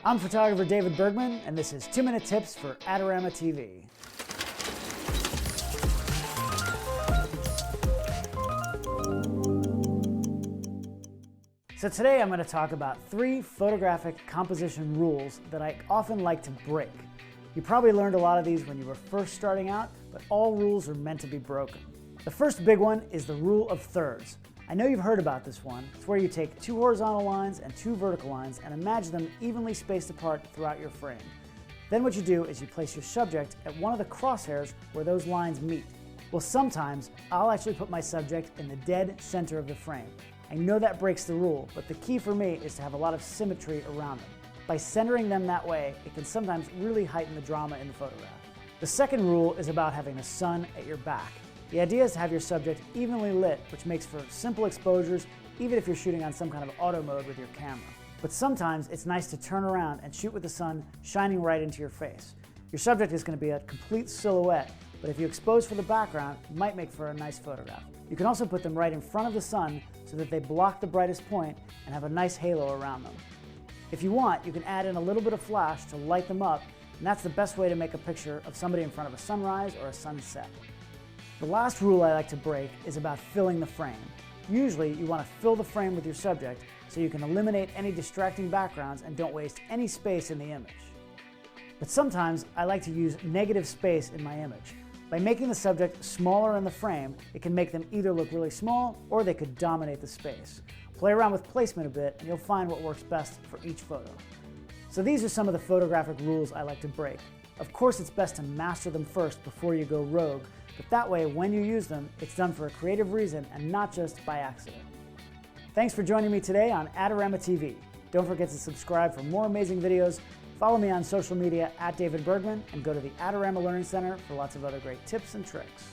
I'm photographer David Bergman, and this is 2-Minute Tips for Adorama TV. So today I'm going to talk about 3 photographic composition rules that I often like to break. You probably learned a lot of these when you were first starting out, but all rules are meant to be broken. The first big one is the rule of thirds. I know you've heard about this one. It's where you take 2 horizontal lines and 2 vertical lines and imagine them evenly spaced apart throughout your frame. Then what you do is you place your subject at one of the crosshairs where those lines meet. Well, sometimes I'll actually put my subject in the dead center of the frame. I know that breaks the rule, but the key for me is to have a lot of symmetry around them. By centering them that way, it can sometimes really heighten the drama in the photograph. The second rule is about having the sun at your back. The idea is to have your subject evenly lit, which makes for simple exposures, even if you're shooting on some kind of auto mode with your camera. But sometimes it's nice to turn around and shoot with the sun shining right into your face. Your subject is going to be a complete silhouette, but if you expose for the background, it might make for a nice photograph. You can also put them right in front of the sun so that they block the brightest point and have a nice halo around them. If you want, you can add in a little bit of flash to light them up, and that's the best way to make a picture of somebody in front of a sunrise or a sunset. The last rule I like to break is about filling the frame. Usually you want to fill the frame with your subject so you can eliminate any distracting backgrounds and don't waste any space in the image. But sometimes I like to use negative space in my image. By making the subject smaller in the frame, it can make them either look really small or they could dominate the space. Play around with placement a bit and you'll find what works best for each photo. So these are some of the photographic rules I like to break. Of course, it's best to master them first before you go rogue, but that way, when you use them, it's done for a creative reason and not just by accident. Thanks for joining me today on Adorama TV. Don't forget to subscribe for more amazing videos, follow me on social media @David Bergman, and go to the Adorama Learning Center for lots of other great tips and tricks.